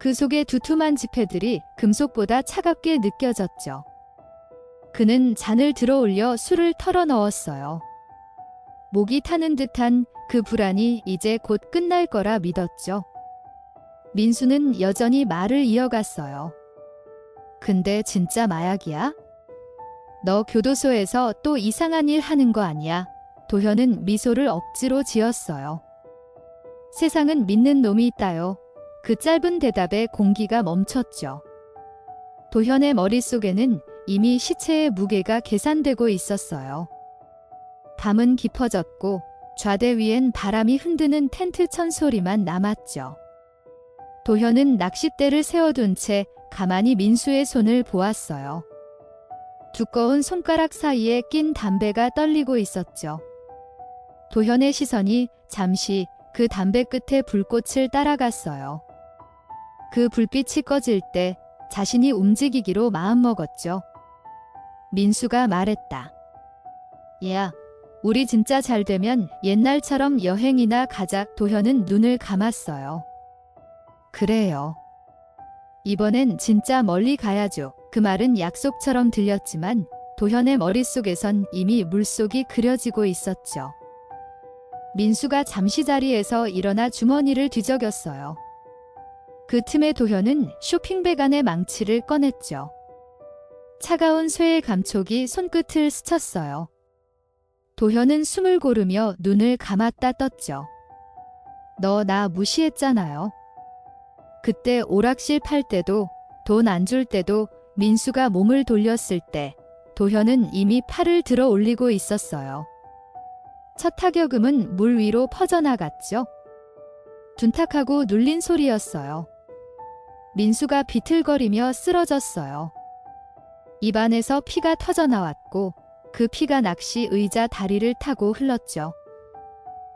그 속의 두툼한 지폐들이 금속보다 차갑게 느껴졌죠. 그는 잔을 들어 올려 술을 털어 넣었어요. 목이 타는 듯한 그 불안이 이제 곧 끝날 거라 믿었죠. 민수는 여전히 말을 이어갔어요. 근데 진짜 마약이야? 너 교도소에서 또 이상한 일 하는 거 아니야? 도현은 미소를 억지로 지었어요. 세상은 믿는 놈이 있다요. 그 짧은 대답에 공기가 멈췄죠. 도현의 머릿속에는 이미 시체의 무게가 계산되고 있었어요. 밤은 깊어졌고 좌대 위엔 바람이 흔드는 텐트 천 소리만 남았죠. 도현은 낚싯대를 세워둔 채 가만히 민수의 손을 보았어요. 두꺼운 손가락 사이에 낀 담배가 떨리고 있었죠. 도현의 시선이 잠시 그 담배 끝에 불꽃을 따라갔어요. 그 불빛이 꺼질 때 자신이 움직이기로 마음먹었죠. 민수가 말했다. 야, 우리 진짜 잘 되면 옛날처럼 여행이나 가자. 도현은 눈을 감았어요. 그래요. 이번엔 진짜 멀리 가야죠. 그 말은 약속처럼 들렸지만 도현의 머릿속에선 이미 물속이 그려지고 있었죠. 민수가 잠시 자리에서 일어나 주머니를 뒤적였어요. 그 틈에 도현은 쇼핑백 안의 망치를 꺼냈죠. 차가운 쇠의 감촉이 손끝을 스쳤어요. 도현은 숨을 고르며 눈을 감았다 떴죠. 너 나 무시했잖아요. 그때 오락실 팔 때도 돈 안 줄 때도 민수가 몸을 돌렸을 때 도현은 이미 팔을 들어 올리고 있었어요. 첫 타격음은 물 위로 퍼져나갔죠. 둔탁하고 눌린 소리였어요. 민수가 비틀거리며 쓰러졌어요. 입안에서 피가 터져나왔고 그 피가 낚시 의자 다리를 타고 흘렀죠.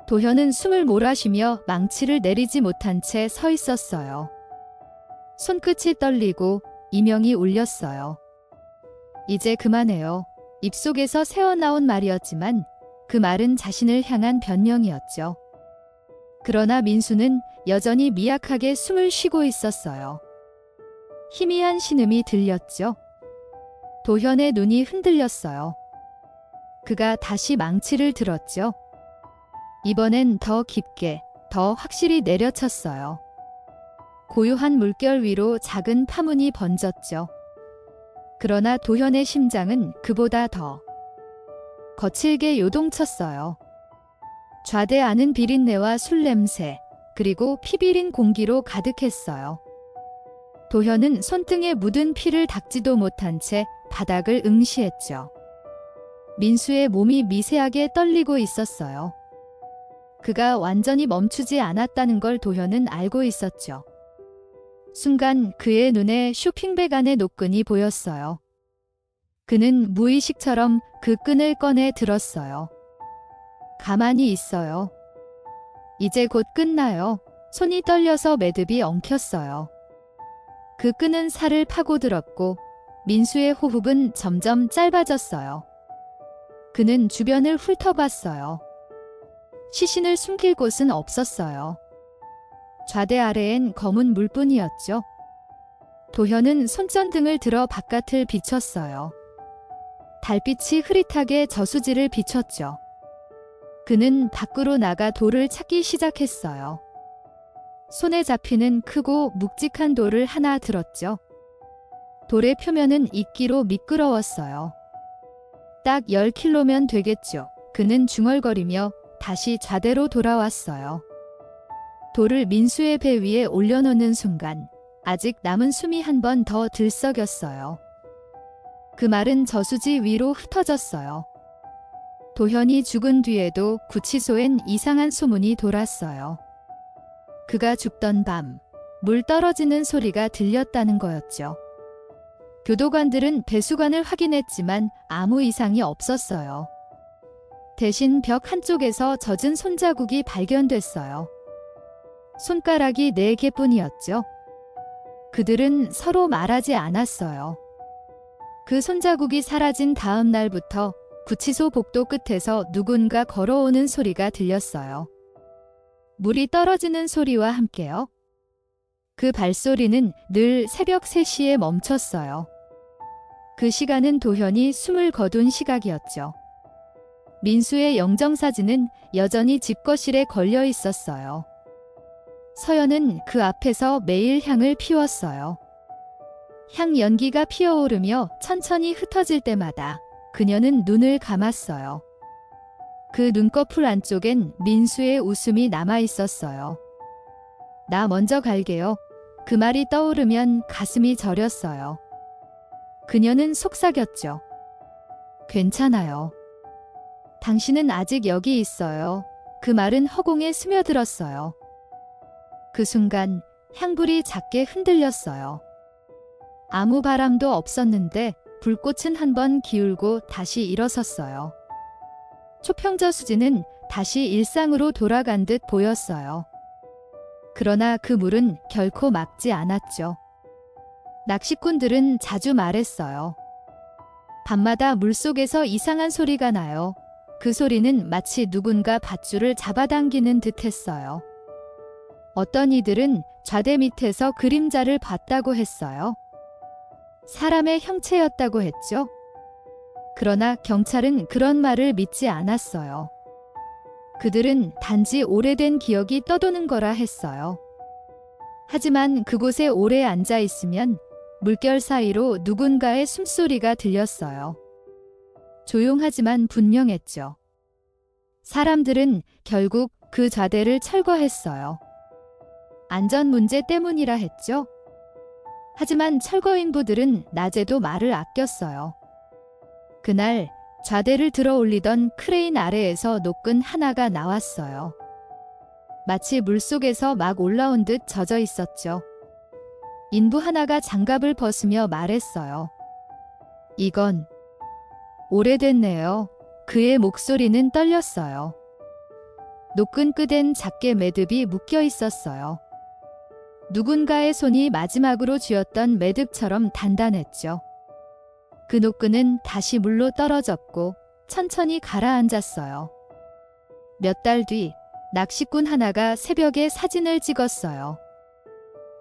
도현은 숨을 몰아쉬며 망치를 내리지 못한 채 서 있었어요. 손끝이 떨리고 이명이 울렸어요. 이제 그만해요. 입속에서 새어나온 말이었지만 그 말은 자신을 향한 변명이었죠. 그러나 민수는 여전히 미약하게 숨을 쉬고 있었어요. 희미한 신음이 들렸죠. 도현의 눈이 흔들렸어요. 그가 다시 망치를 들었죠. 이번엔 더 깊게, 더 확실히 내려쳤어요. 고요한 물결 위로 작은 파문이 번졌죠. 그러나 도현의 심장은 그보다 더 거칠게 요동쳤어요. 좌대 안은 비린내와 술 냄새, 그리고 피 비린 공기로 가득했어요. 도현은 손등에 묻은 피를 닦지도 못한 채 바닥을 응시했죠. 민수의 몸이 미세하게 떨리고 있었어요. 그가 완전히 멈추지 않았다는 걸 도현은 알고 있었죠. 순간 그의 눈에 쇼핑백 안의 노끈이 보였어요. 그는 무의식처럼 그 끈을 꺼내 들었어요. 가만히 있어요. 이제 곧 끝나요. 손이 떨려서 매듭이 엉켰어요. 그 끈은 살을 파고들었고 민수의 호흡은 점점 짧아졌어요. 그는 주변을 훑어봤어요. 시신을 숨길 곳은 없었어요. 좌대 아래엔 검은 물뿐이었죠. 도현은 손전등을 들어 바깥을 비췄어요. 달빛이 흐릿하게 저수지를 비췄죠. 그는 밖으로 나가 돌을 찾기 시작했어요. 손에 잡히는 크고 묵직한 돌을 하나 들었죠. 돌의 표면은 이끼로 미끄러웠어요. 딱 10킬로면 되겠죠. 그는 중얼거리며 다시 좌대로 돌아왔어요. 돌을 민수의 배 위에 올려놓는 순간 아직 남은 숨이 한 번 더 들썩였어요. 그 말은 저수지 위로 흩어졌어요. 도현이 죽은 뒤에도 구치소엔 이상한 소문이 돌았어요. 그가 죽던 밤, 물 떨어지는 소리가 들렸다는 거였죠. 교도관들은 배수관을 확인했지만 아무 이상이 없었어요. 대신 벽 한쪽에서 젖은 손자국이 발견됐어요. 손가락이 4개뿐이었죠. 그들은 서로 말하지 않았어요. 그 손자국이 사라진 다음 날부터 구치소 복도 끝에서 누군가 걸어오는 소리가 들렸어요. 물이 떨어지는 소리와 함께요. 그 발소리는 늘 새벽 3시에 멈췄어요. 그 시간은 도현이 숨을 거둔 시각이었죠. 민수의 영정사진은 여전히 집거실에 걸려 있었어요. 서연은 그 앞에서 매일 향을 피웠어요. 향 연기가 피어오르며 천천히 흩어질 때마다 그녀는 눈을 감았어요. 그 눈꺼풀 안쪽엔 민수의 웃음이 남아 있었어요. 나 먼저 갈게요. 그 말이 떠오르면 가슴이 저렸어요. 그녀는 속삭였죠. 괜찮아요. 당신은 아직 여기 있어요. 그 말은 허공에 스며들었어요. 그 순간 향불이 작게 흔들렸어요. 아무 바람도 없었는데 불꽃은 한 번 기울고 다시 일어섰어요. 초평저 수지는 다시 일상으로 돌아간 듯 보였어요. 그러나 그 물은 결코 맑지 않았죠. 낚시꾼들은 자주 말했어요. 밤마다 물속에서 이상한 소리가 나요. 그 소리는 마치 누군가 밧줄을 잡아당기는 듯 했어요. 어떤 이들은 좌대 밑에서 그림자를 봤다고 했어요. 사람의 형체였다고 했죠. 그러나 경찰은 그런 말을 믿지 않았어요. 그들은 단지 오래된 기억이 떠도는 거라 했어요. 하지만 그곳에 오래 앉아 있으면 물결 사이로 누군가의 숨소리가 들렸어요. 조용하지만 분명했죠. 사람들은 결국 그 좌대를 철거했어요. 안전 문제 때문이라 했죠. 하지만 철거인부들은 낮에도 말을 아꼈어요. 그날 좌대를 들어 올리던 크레인 아래에서 노끈 하나가 나왔어요. 마치 물속에서 막 올라온 듯 젖어 있었죠. 인부 하나가 장갑을 벗으며 말했어요. 이건 오래됐네요. 그의 목소리는 떨렸어요. 노끈 끝엔 작게 매듭이 묶여 있었어요. 누군가의 손이 마지막으로 쥐었던 매듭처럼 단단했죠. 그 노끈은 다시 물로 떨어졌고 천천히 가라앉았어요. 몇 달 뒤 낚시꾼 하나가 새벽에 사진을 찍었어요.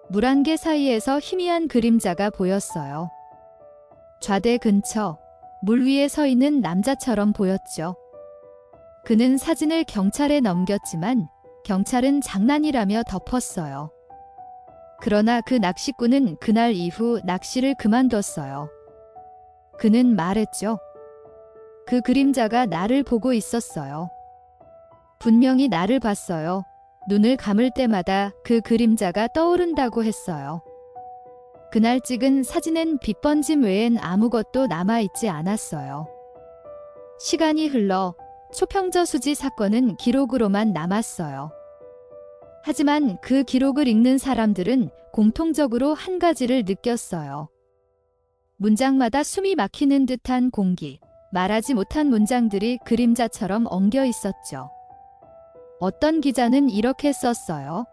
물 한 개 사이에서 희미한 그림자가 보였어요. 좌대 근처 물 위에 서 있는 남자처럼 보였죠. 그는 사진을 경찰에 넘겼지만 경찰은 장난이라며 덮었어요. 그러나 그 낚시꾼은 그날 이후 낚시를 그만뒀어요. 그는 말했죠. 그 그림자가 나를 보고 있었어요. 분명히 나를 봤어요. 눈을 감을 때마다 그 그림자가 떠오른다고 했어요. 그날 찍은 사진엔 빛 번짐 외엔 아무것도 남아있지 않았어요. 시간이 흘러 초평저 수지 사건은 기록으로만 남았어요. 하지만 그 기록을 읽는 사람들은 공통적으로 한 가지를 느꼈어요. 문장마다 숨이 막히는 듯한 공기, 말하지 못한 문장들이 그림자처럼 엉겨 있었죠. 어떤 기자는 이렇게 썼어요.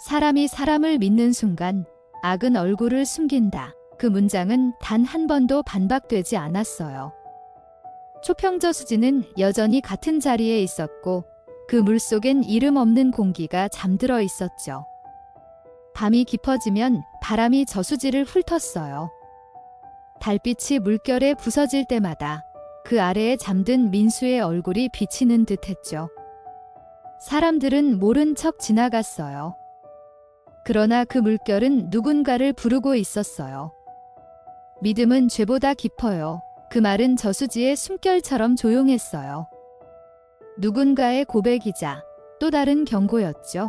사람이 사람을 믿는 순간 악은 얼굴을 숨긴다. 그 문장은 단 한 번도 반박되지 않았어요. 초평저 수지는 여전히 같은 자리에 있었고 그 물속엔 이름 없는 공기가 잠들어 있었죠. 밤이 깊어지면 바람이 저수지를 훑었어요. 달빛이 물결에 부서질 때마다 그 아래에 잠든 민수의 얼굴이 비치는 듯했죠. 사람들은 모른 척 지나갔어요. 그러나 그 물결은 누군가를 부르고 있었어요. 믿음은 죄보다 깊어요. 그 말은 저수지의 숨결처럼 조용했어요. 누군가의 고백이자 또 다른 경고였죠.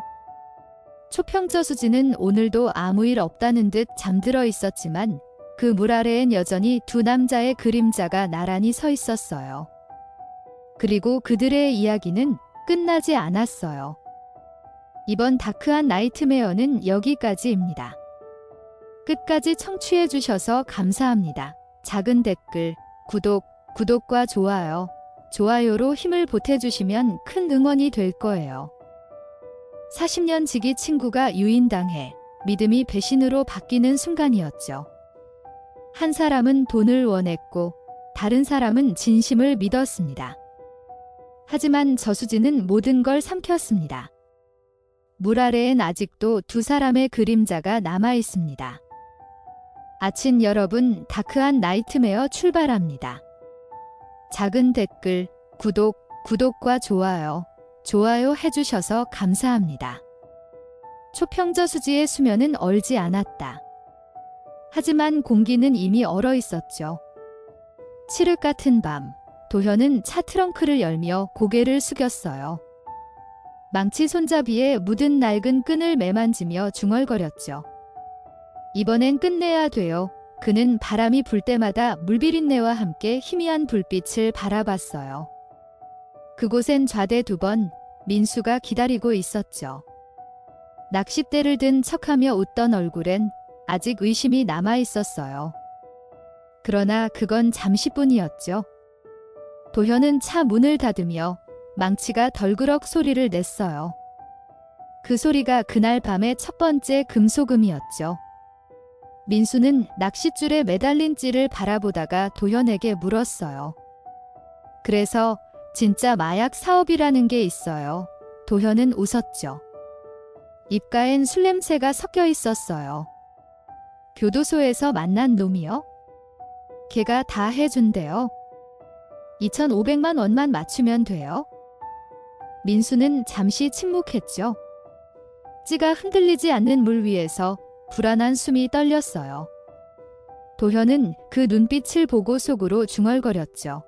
초평저 수지는 오늘도 아무 일 없다는 듯 잠들어 있었지만 그 물 아래엔 여전히 두 남자의 그림자가 나란히 서 있었어요. 그리고 그들의 이야기는 끝나지 않았어요. 이번 다크한 나이트메어는 여기까지입니다. 끝까지 청취해 주셔서 감사합니다. 작은 댓글, 구독과 좋아요로 힘을 보태주시면 큰 응원이 될 거예요. 40년 지기 친구가 유인당해 믿음이 배신으로 바뀌는 순간이었죠. 한 사람은 돈을 원했고 다른 사람은 진심을 믿었습니다. 하지만 저수지는 모든 걸 삼켰습니다. 물 아래엔 아직도 두 사람의 그림자가 남아 있습니다. 아침 여러분, 다크한 나이트메어 출발합니다. 작은 댓글, 구독과 좋아요 해주셔서 감사합니다. 초평저 수지의 수면은 얼지 않았다. 하지만 공기는 이미 얼어 있었죠. 칠흑 같은 밤, 도현은 차 트렁크를 열며 고개를 숙였어요. 망치 손잡이에 묻은 낡은 끈을 매만지며 중얼거렸죠. 이번엔 끝내야 돼요. 그는 바람이 불 때마다 물비린내와 함께 희미한 불빛을 바라봤어요. 그곳엔 좌대 2번, 민수가 기다리고 있었죠. 낚싯대를 든 척하며 웃던 얼굴엔 아직 의심이 남아 있었어요. 그러나 그건 잠시뿐이었죠. 도현은 차 문을 닫으며 망치가 덜그럭 소리를 냈어요. 그 소리가 그날 밤의 첫 번째 금소금이었죠. 민수는 낚싯줄에 매달린 찌를 바라보다가 도현에게 물었어요. 그래서 진짜 마약 사업이라는 게 있어요. 도현은 웃었죠. 입가엔 술 냄새가 섞여 있었어요. 교도소에서 만난 놈이요? 걔가 다 해준대요. 2,500만 원만 맞추면 돼요. 민수는 잠시 침묵했죠. 찌가 흔들리지 않는 물 위에서 불안한 숨이 떨렸어요. 도현은 그 눈빛을 보고 속으로 중얼거렸죠.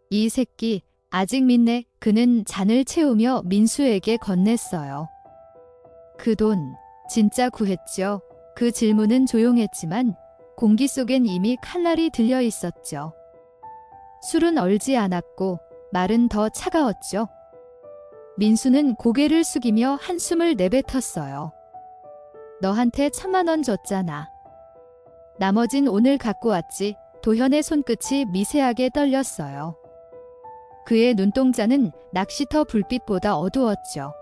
이 새끼 아직 믿네. 그는 잔을 채우며 민수에게 건넸어요. 그 돈 진짜 구했죠. 그 질문은 조용했지만 공기 속엔 이미 칼날이 들려 있었죠. 술은 얼지 않았고 말은 더 차가웠죠. 민수는 고개를 숙이며 한숨을 내뱉었어요. 너한테 1,000만 원 줬잖아. 나머진 오늘 갖고 왔지. 도현의 손끝이 미세하게 떨렸어요. 그의 눈동자는 낚시터 불빛보다 어두웠죠.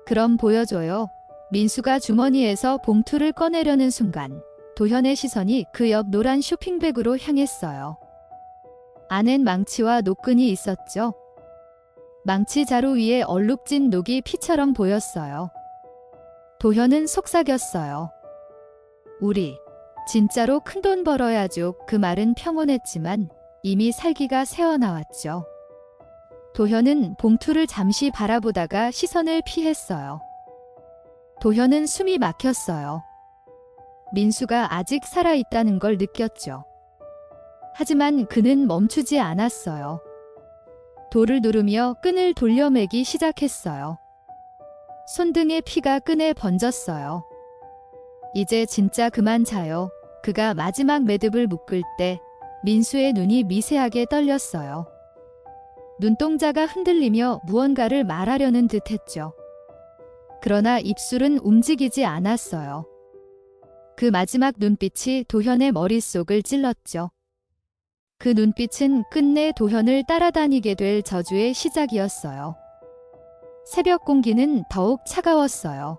그럼 보여줘요. 민수가 주머니에서 봉투를 꺼내려는 순간 도현의 시선이 그 옆 노란 쇼핑백으로 향했어요. 안엔 망치와 노끈이 있었죠. 망치 자루 위에 얼룩진 녹이 피처럼 보였어요. 도현은 속삭였어요. 우리 진짜로 큰돈 벌어야죠. 그 말은 평온했지만 이미 살기가 새어나왔죠. 도현은 봉투를 잠시 바라보다가 시선을 피했어요. 도현은 숨이 막혔어요. 민수가 아직 살아있다는 걸 느꼈죠. 하지만 그는 멈추지 않았어요. 돌을 누르며 끈을 돌려매기 시작했어요. 손등에 피가 끈에 번졌어요. 이제 진짜 그만 자요. 그가 마지막 매듭을 묶을 때 민수의 눈이 미세하게 떨렸어요. 눈동자가 흔들리며 무언가를 말하려는 듯 했죠. 그러나 입술은 움직이지 않았어요. 그 마지막 눈빛이 도현의 머릿속을 찔렀죠. 그 눈빛은 끝내 도현을 따라다니게 될 저주의 시작이었어요. 새벽 공기는 더욱 차가웠어요.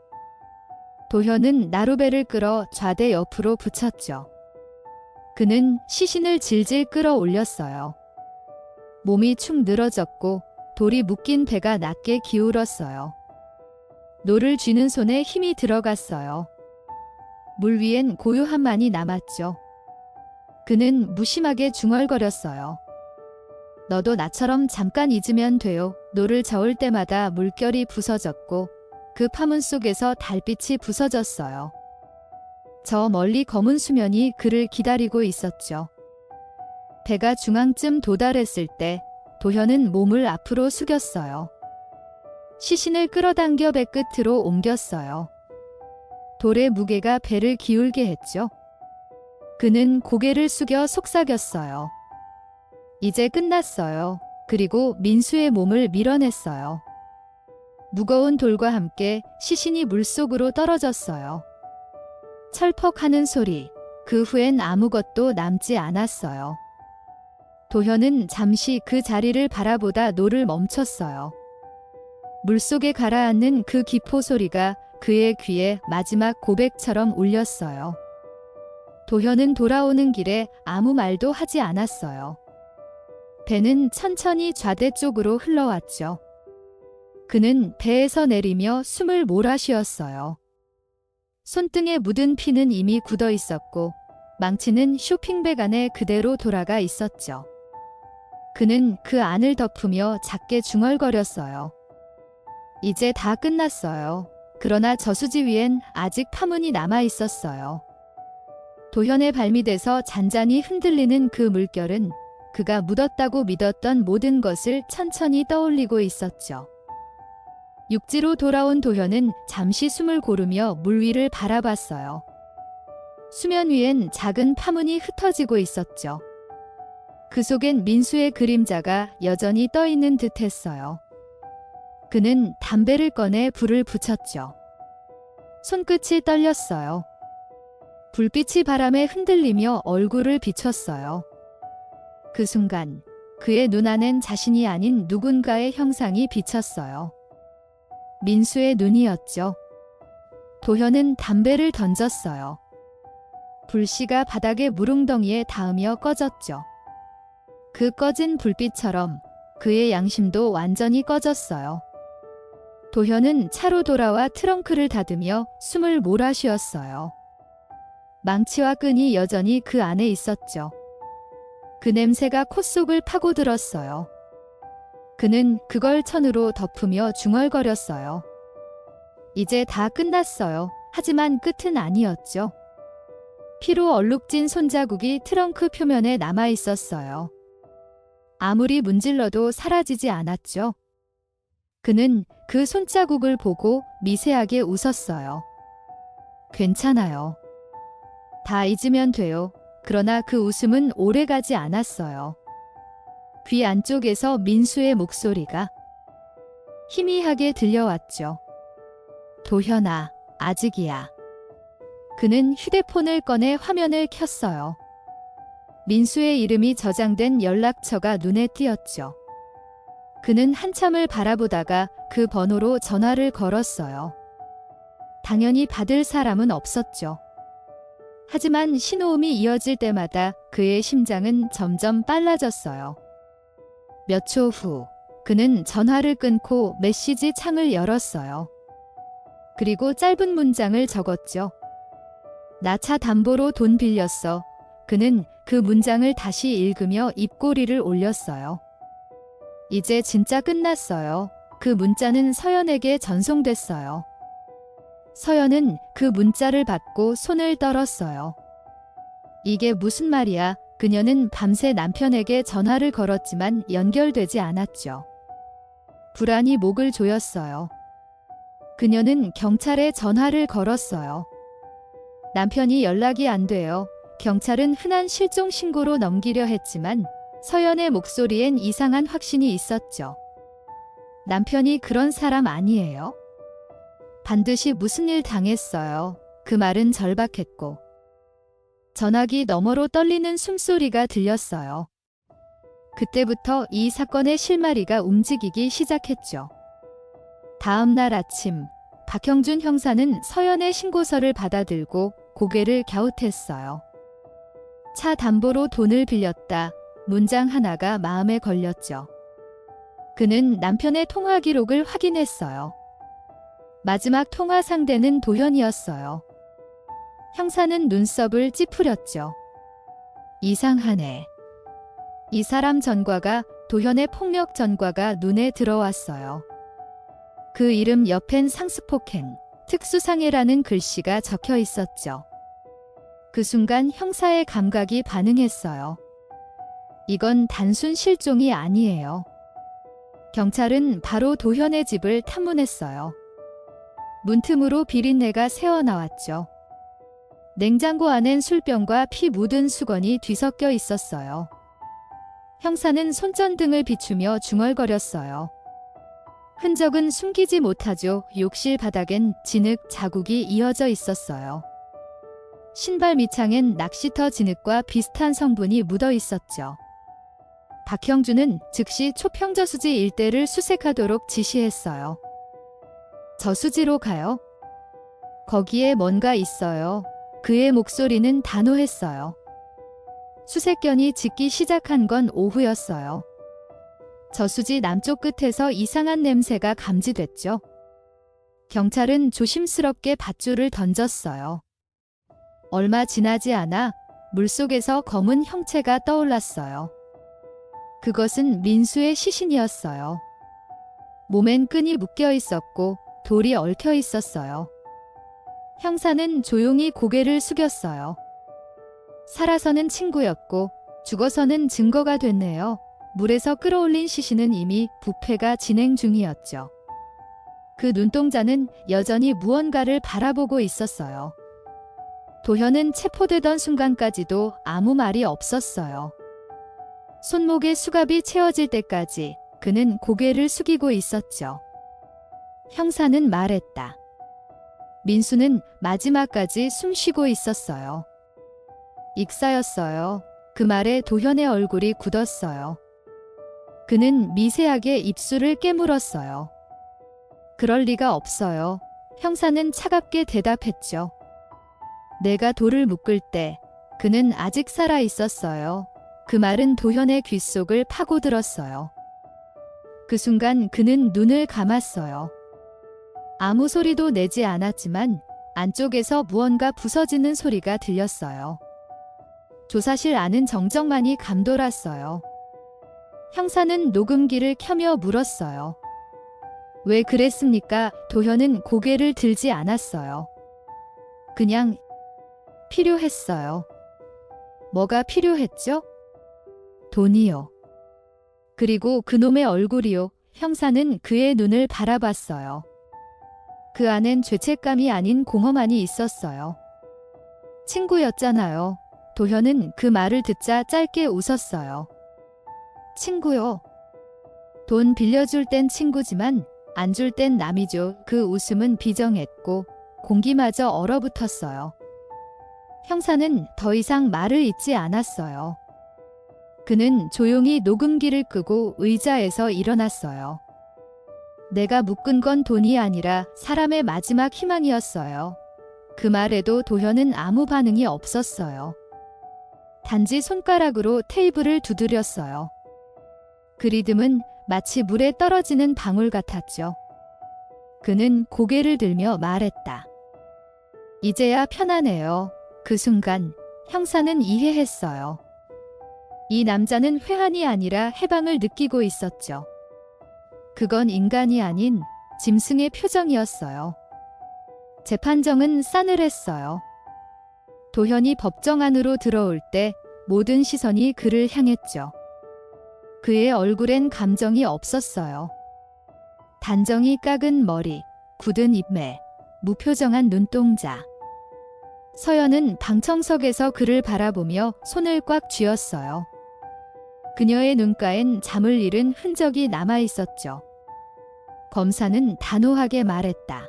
도현은 나루배를 끌어 좌대 옆으로 붙였죠. 그는 시신을 질질 끌어올렸어요. 몸이 축 늘어졌고 돌이 묶인 배가 낮게 기울었어요. 노를 쥐는 손에 힘이 들어갔어요. 물 위엔 고요함만이 남았죠. 그는 무심하게 중얼거렸어요. 너도 나처럼 잠깐 잊으면 돼요. 노를 저을 때마다 물결이 부서졌고 그 파문 속에서 달빛이 부서졌어요. 저 멀리 검은 수면이 그를 기다리고 있었죠. 배가 중앙쯤 도달했을 때 도현은 몸을 앞으로 숙였어요. 시신을 끌어당겨 배 끝으로 옮겼어요. 돌의 무게가 배를 기울게 했죠. 그는 고개를 숙여 속삭였어요. 이제 끝났어요. 그리고 민수의 몸을 밀어냈어요. 무거운 돌과 함께 시신이 물속으로 떨어졌어요. 철퍽하는 소리, 그 후엔 아무것도 남지 않았어요. 도현은 잠시 그 자리를 바라보다 노를 멈췄어요. 물속에 가라앉는 그 기포 소리가 그의 귀에 마지막 고백처럼 울렸어요. 도현은 돌아오는 길에 아무 말도 하지 않았어요. 배는 천천히 좌대 쪽으로 흘러왔죠. 그는 배에서 내리며 숨을 몰아쉬었어요. 손등에 묻은 피는 이미 굳어 있었고 망치는 쇼핑백 안에 그대로 돌아가 있었죠. 그는 그 안을 덮으며 작게 중얼거렸어요. 이제 다 끝났어요. 그러나 저수지 위엔 아직 파문이 남아 있었어요. 도현의 발밑에서 잔잔히 흔들리는 그 물결은 그가 묻었다고 믿었던 모든 것을 천천히 떠올리고 있었죠. 육지로 돌아온 도현은 잠시 숨을 고르며 물 위를 바라봤어요. 수면 위엔 작은 파문이 흩어지고 있었죠. 그 속엔 민수의 그림자가 여전히 떠 있는 듯 했어요. 그는 담배를 꺼내 불을 붙였죠. 손끝이 떨렸어요. 불빛이 바람에 흔들리며 얼굴을 비췄어요. 그 순간 그의 눈 안엔 자신이 아닌 누군가의 형상이 비쳤어요. 민수의 눈이었죠. 도현은 담배를 던졌어요. 불씨가 바닥의 물웅덩이에 닿으며 꺼졌죠. 그 꺼진 불빛처럼 그의 양심도 완전히 꺼졌어요. 도현은 차로 돌아와 트렁크를 닫으며 숨을 몰아쉬었어요. 망치와 끈이 여전히 그 안에 있었죠. 그 냄새가 콧속을 파고들었어요. 그는 그걸 천으로 덮으며 중얼거렸어요. 이제 다 끝났어요. 하지만 끝은 아니었죠. 피로 얼룩진 손자국이 트렁크 표면에 남아 있었어요. 아무리 문질러도 사라지지 않았죠. 그는 그 손자국을 보고 미세하게 웃었어요. 괜찮아요. 다 잊으면 돼요. 그러나 그 웃음은 오래가지 않았어요. 귀 안쪽에서 민수의 목소리가 희미하게 들려왔죠. 도현아, 아직이야. 그는 휴대폰을 꺼내 화면을 켰어요. 민수의 이름이 저장된 연락처가 눈에 띄었죠. 그는 한참을 바라보다가 그 번호로 전화를 걸었어요. 당연히 받을 사람은 없었죠. 하지만 신호음이 이어질 때마다 그의 심장은 점점 빨라졌어요. 몇 초 후, 그는 전화를 끊고 메시지 창을 열었어요. 그리고 짧은 문장을 적었죠. 나 차 담보로 돈 빌렸어. 그는 그 문장을 다시 읽으며 입꼬리를 올렸어요. 이제 진짜 끝났어요. 그 문자는 서연에게 전송됐어요. 서연은 그 문자를 받고 손을 떨었어요. 이게 무슨 말이야? 그녀는 밤새 남편에게 전화를 걸었지만 연결되지 않았죠. 불안이 목을 조였어요. 그녀는 경찰에 전화를 걸었어요. 남편이 연락이 안 돼요. 경찰은 흔한 실종 신고로 넘기려 했지만 서연의 목소리엔 이상한 확신이 있었죠. 남편이 그런 사람 아니에요. 반드시 무슨 일 당했어요. 그 말은 절박했고 전화기 너머로 떨리는 숨소리가 들렸어요. 그때부터 이 사건의 실마리가 움직이기 시작했죠. 다음 날 아침, 박형준 형사는 서연의 신고서를 받아들고 고개를 갸웃했어요. 차 담보로 돈을 빌렸다. 문장 하나가 마음에 걸렸죠. 그는 남편의 통화 기록을 확인했어요. 마지막 통화 상대는 도현이었어요. 형사는 눈썹을 찌푸렸죠. 이상하네. 이 사람 전과가 도현의 폭력 전과가 눈에 들어왔어요. 그 이름 옆엔 상습폭행, 특수상해라는 글씨가 적혀 있었죠. 그 순간 형사의 감각이 반응했어요. 이건 단순 실종이 아니에요. 경찰은 바로 도현의 집을 탐문했어요. 문틈으로 비린내가 새어나왔죠. 냉장고 안엔 술병과 피 묻은 수건이 뒤섞여 있었어요. 형사는 손전등을 비추며 중얼거렸어요. 흔적은 숨기지 못하죠. 욕실 바닥엔 진흙 자국이 이어져 있었어요. 신발 밑창엔 낚시터 진흙과 비슷한 성분이 묻어 있었죠. 박형준은 즉시 초평저수지 일대를 수색하도록 지시했어요. 저수지로 가요. 거기에 뭔가 있어요. 그의 목소리는 단호했어요. 수색견이 짖기 시작한 건 오후였어요. 저수지 남쪽 끝에서 이상한 냄새가 감지됐죠. 경찰은 조심스럽게 밧줄을 던졌어요. 얼마 지나지 않아 물속에서 검은 형체가 떠올랐어요. 그것은 민수의 시신이었어요. 몸엔 끈이 묶여 있었고 돌이 얽혀 있었어요. 형사는 조용히 고개를 숙였어요. 살아서는 친구였고 죽어서는 증거가 됐네요. 물에서 끌어올린 시신은 이미 부패가 진행 중이었죠. 그 눈동자는 여전히 무언가를 바라보고 있었어요. 도현은 체포되던 순간까지도 아무 말이 없었어요. 손목에 수갑이 채워질 때까지 그는 고개를 숙이고 있었죠. 형사는 말했다. 민수는 마지막까지 숨쉬고 있었어요. 익사였어요. 그 말에 도현의 얼굴이 굳었어요. 그는 미세하게 입술을 깨물었어요. 그럴 리가 없어요. 형사는 차갑게 대답했죠. 내가 돌을 묶을 때 그는 아직 살아 있었어요. 그 말은 도현의 귓속을 파고들었어요. 그 순간 그는 눈을 감았어요. 아무 소리도 내지 않았지만 안쪽에서 무언가 부서지는 소리가 들렸어요. 조사실 안은 정적만이 감돌았어요. 형사는 녹음기를 켜며 물었어요. 왜 그랬습니까? 도현은 고개를 들지 않았어요. 그냥 필요했어요. 뭐가 필요했죠? 돈이요. 그리고 그놈의 얼굴이요. 형사는 그의 눈을 바라봤어요. 그 안엔 죄책감이 아닌 공허만이 있었어요. 친구였잖아요. 도현은 그 말을 듣자 짧게 웃었어요. 친구요. 돈 빌려줄 땐 친구지만 안 줄 땐 남이죠. 그 웃음은 비정했고 공기마저 얼어붙었어요. 형사는 더 이상 말을 잇지 않았어요. 그는 조용히 녹음기를 끄고 의자에서 일어났어요. 내가 묶은 건 돈이 아니라 사람의 마지막 희망이었어요. 그 말에도 도현은 아무 반응이 없었어요. 단지 손가락으로 테이블을 두드렸어요. 그 리듬은 마치 물에 떨어지는 방울 같았죠. 그는 고개를 들며 말했다. 이제야 편하네요. 그 순간 형사는 이해했어요. 이 남자는 회한이 아니라 해방을 느끼고 있었죠. 그건 인간이 아닌 짐승의 표정이었어요. 재판정은 싸늘했어요. 도현이 법정 안으로 들어올 때 모든 시선이 그를 향했죠. 그의 얼굴엔 감정이 없었어요. 단정히 깎은 머리, 굳은 입매, 무표정한 눈동자. 서연은 방청석에서 그를 바라보며 손을 꽉 쥐었어요. 그녀의 눈가엔 잠을 잃은 흔적이 남아 있었죠. 검사는 단호하게 말했다.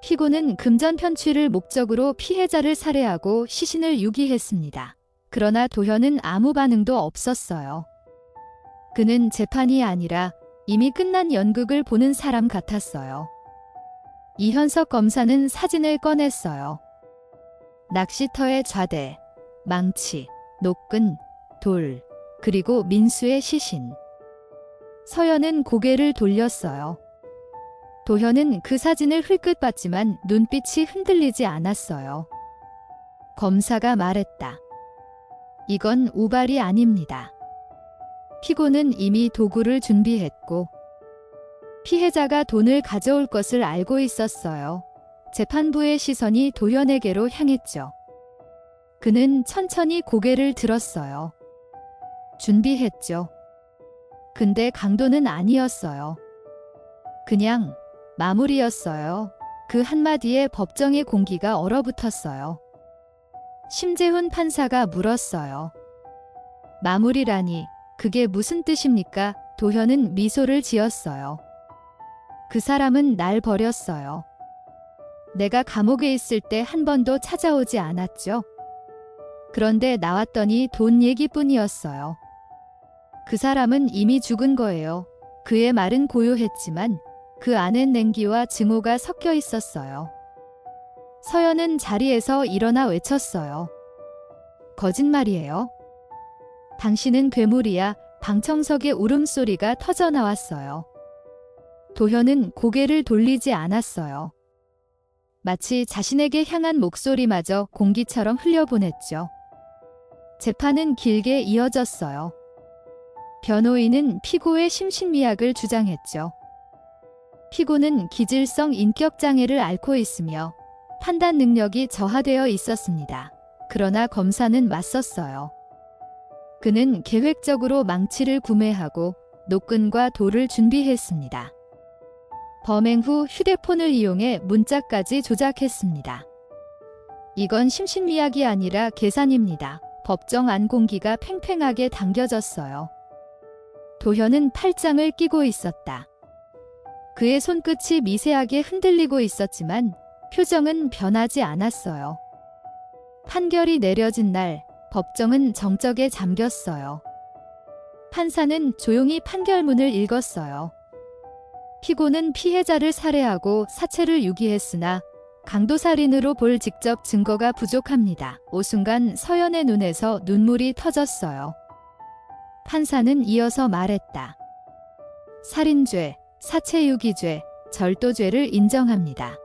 피고는 금전 편취를 목적으로 피해자를 살해하고 시신을 유기했습니다. 그러나 도현은 아무 반응도 없었어요. 그는 재판이 아니라 이미 끝난 연극을 보는 사람 같았어요. 이현석 검사는 사진을 꺼냈어요. 낚시터의 좌대, 망치, 노끈, 돌, 그리고 민수의 시신. 서연은 고개를 돌렸어요. 도현은 그 사진을 흘끗 봤지만 눈빛이 흔들리지 않았어요. 검사가 말했다. 이건 우발이 아닙니다. 피고는 이미 도구를 준비했고 피해자가 돈을 가져올 것을 알고 있었어요. 재판부의 시선이 도현에게로 향했죠. 그는 천천히 고개를 들었어요. 준비했죠. 근데 강도는 아니었어요. 그냥 마무리였어요. 그 한마디에 법정의 공기가 얼어붙었어요. 심재훈 판사가 물었어요. 마무리라니 그게 무슨 뜻입니까? 도현은 미소를 지었어요. 그 사람은 날 버렸어요. 내가 감옥에 있을 때 한 번도 찾아오지 않았죠. 그런데 나왔더니 돈 얘기뿐이었어요. 그 사람은 이미 죽은 거예요. 그의 말은 고요했지만 그 안엔 냉기와 증오가 섞여 있었어요. 서연은 자리에서 일어나 외쳤어요. 거짓말이에요. 당신은 괴물이야. 방청석의 울음소리가 터져 나왔어요. 도현은 고개를 돌리지 않았어요. 마치 자신에게 향한 목소리마저 공기처럼 흘려보냈죠. 재판은 길게 이어졌어요. 변호인은 피고의 심신미약을 주장했죠. 피고는 기질성 인격장애를 앓고 있으며 판단 능력이 저하되어 있었습니다. 그러나 검사는 맞섰어요. 그는 계획적으로 망치를 구매하고 노끈과 돌을 준비했습니다. 범행 후 휴대폰을 이용해 문자까지 조작했습니다. 이건 심신미약이 아니라 계산입니다. 법정 안 공기가 팽팽하게 당겨졌어요. 도현은 팔짱을 끼고 있었다. 그의 손끝이 미세하게 흔들리고 있었지만 표정은 변하지 않았어요. 판결이 내려진 날, 법정은 정적에 잠겼어요. 판사는 조용히 판결문을 읽었어요. 피고는 피해자를 살해하고 사체를 유기했으나 강도살인으로 볼 직접 증거가 부족합니다. 오순간 서연의 눈에서 눈물이 터졌어요. 판사는 이어서 말했다. 살인죄, 사체유기죄, 절도죄를 인정합니다.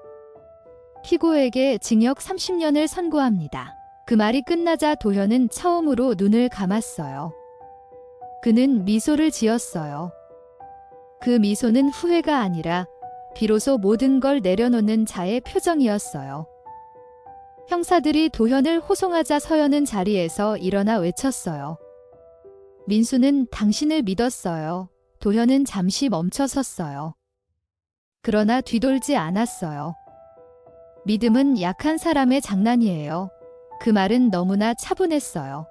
피고에게 징역 30년을 선고합니다. 그 말이 끝나자 도현은 처음으로 눈을 감았어요. 그는 미소를 지었어요. 그 미소는 후회가 아니라 비로소 모든 걸 내려놓는 자의 표정이었어요. 형사들이 도현을 호송하자 서연은 자리에서 일어나 외쳤어요. 민수는 당신을 믿었어요. 도현은 잠시 멈춰섰어요. 그러나 뒤돌지 않았어요. 믿음은 약한 사람의 장난이에요. 그 말은 너무나 차분했어요.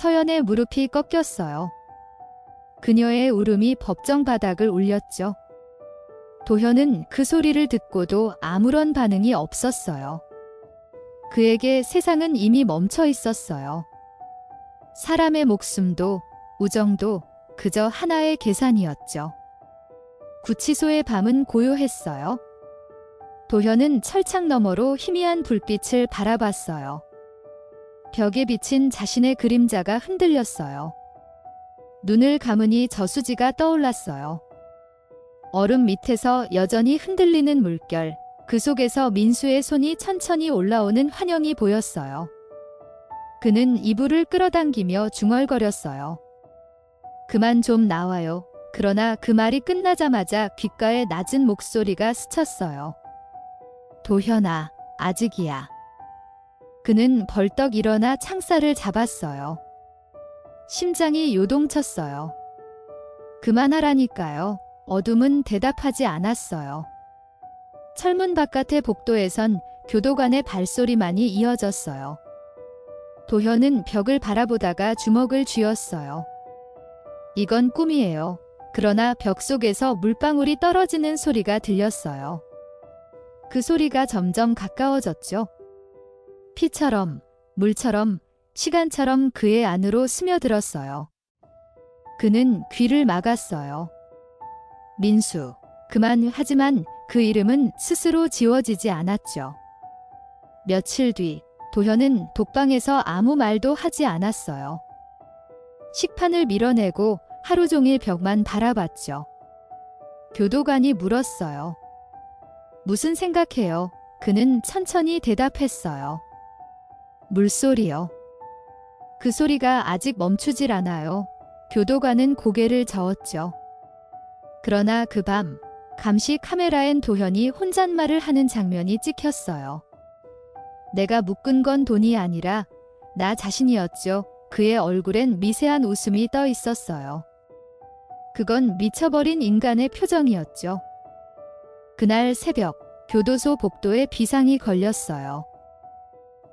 서연의 무릎이 꺾였어요. 그녀의 울음이 법정 바닥을 울렸죠. 도현은 그 소리를 듣고도 아무런 반응이 없었어요. 그에게 세상은 이미 멈춰 있었어요. 사람의 목숨도 우정도 그저 하나의 계산이었죠. 구치소의 밤은 고요했어요. 도현은 철창 너머로 희미한 불빛을 바라봤어요. 벽에 비친 자신의 그림자가 흔들렸어요. 눈을 감으니 저수지가 떠올랐어요. 얼음 밑에서 여전히 흔들리는 물결, 그 속에서 민수의 손이 천천히 올라오는 환영이 보였어요. 그는 이불을 끌어당기며 중얼거렸어요. 그만 좀 나와요. 그러나 그 말이 끝나자마자 귓가에 낮은 목소리가 스쳤어요. 도현아, 아직이야. 그는 벌떡 일어나 창살을 잡았어요. 심장이 요동쳤어요. 그만하라니까요. 어둠은 대답하지 않았어요. 철문 바깥의 복도에선 교도관의 발소리만이 이어졌어요. 도현은 벽을 바라보다가 주먹을 쥐었어요. 이건 꿈이에요. 그러나 벽 속에서 물방울이 떨어지는 소리가 들렸어요. 그 소리가 점점 가까워졌죠. 피처럼, 물처럼, 시간처럼 그의 안으로 스며들었어요. 그는 귀를 막았어요. 민수, 그만. 하지만 그 이름은 스스로 지워지지 않았죠. 며칠 뒤, 도현은 독방에서 아무 말도 하지 않았어요. 식판을 밀어내고 하루 종일 벽만 바라봤죠. 교도관이 물었어요. 무슨 생각해요? 그는 천천히 대답했어요. 물소리요. 그 소리가 아직 멈추질 않아요. 교도관은 고개를 저었죠. 그러나 그 밤, 감시 카메라엔 도현이 혼잣말을 하는 장면이 찍혔어요. 내가 묶은 건 돈이 아니라 나 자신이었죠. 그의 얼굴엔 미세한 웃음이 떠 있었어요. 그건 미쳐버린 인간의 표정이었죠. 그날 새벽, 교도소 복도에 비상이 걸렸어요.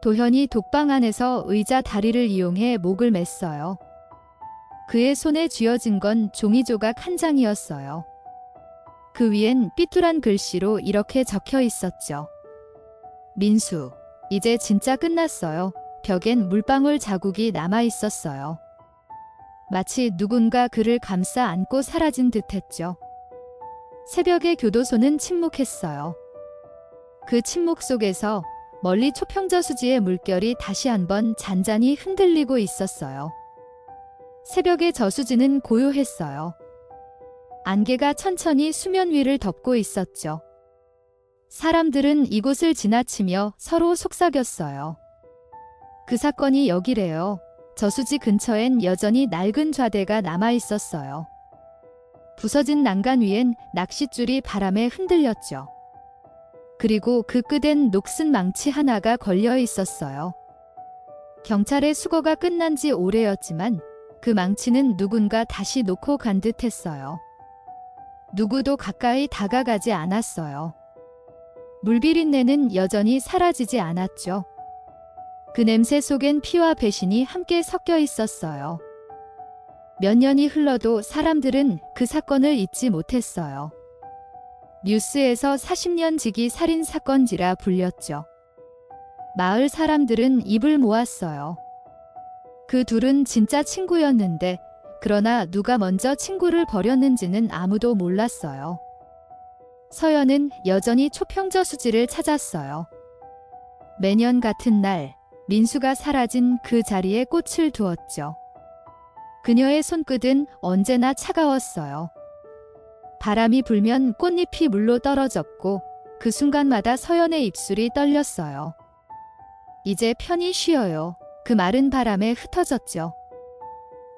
도현이 독방 안에서 의자 다리를 이용해 목을 맸어요. 그의 손에 쥐어진 건 종이 조각 한 장이었어요. 그 위엔 삐뚤한 글씨로 이렇게 적혀 있었죠. 민수, 이제 진짜 끝났어요. 벽엔 물방울 자국이 남아 있었어요. 마치 누군가 그를 감싸 안고 사라진 듯했죠. 새벽의 교도소는 침묵했어요. 그 침묵 속에서 멀리 초평저 수지의 물결이 다시 한번 잔잔히 흔들리고 있었어요. 새벽의 저수지는 고요했어요. 안개가 천천히 수면 위를 덮고 있었죠. 사람들은 이곳을 지나치며 서로 속삭였어요. 그 사건이 여기래요. 저수지 근처엔 여전히 낡은 좌대가 남아 있었어요. 부서진 난간 위엔 낚싯줄이 바람에 흔들렸죠. 그리고 그 끝엔 녹슨 망치 하나가 걸려 있었어요. 경찰의 수거가 끝난 지 오래였지만 그 망치는 누군가 다시 놓고 간 듯했어요. 누구도 가까이 다가가지 않았어요. 물비린내는 여전히 사라지지 않았죠. 그 냄새 속엔 피와 배신이 함께 섞여 있었어요. 몇 년이 흘러도 사람들은 그 사건을 잊지 못했어요. 뉴스에서 40년 지기 살인 사건지라 불렸죠. 마을 사람들은 입을 모았어요. 그 둘은 진짜 친구였는데, 그러나 누가 먼저 친구를 버렸는지는 아무도 몰랐어요. 서연은 여전히 초평저수지를 찾았어요. 매년 같은 날, 민수가 사라진 그 자리에 꽃을 두었죠. 그녀의 손끝은 언제나 차가웠어요. 바람이 불면 꽃잎이 물로 떨어졌고 그 순간마다 서연의 입술이 떨렸어요. 이제 편히 쉬어요. 그 마른 바람에 흩어졌죠.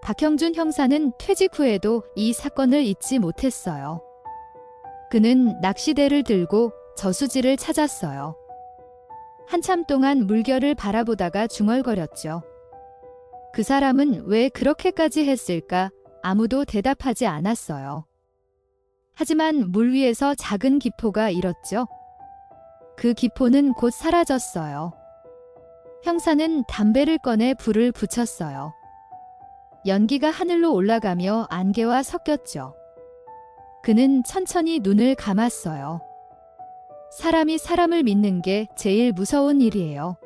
박형준 형사는 퇴직 후에도 이 사건을 잊지 못했어요. 그는 낚시대를 들고 저수지를 찾았어요. 한참 동안 물결을 바라보다가 중얼거렸죠. 그 사람은 왜 그렇게까지 했을까? 아무도 대답하지 않았어요. 하지만 물 위에서 작은 기포가 일었죠. 그 기포는 곧 사라졌어요. 형사는 담배를 꺼내 불을 붙였어요. 연기가 하늘로 올라가며 안개와 섞였죠. 그는 천천히 눈을 감았어요. 사람이 사람을 믿는 게 제일 무서운 일이에요.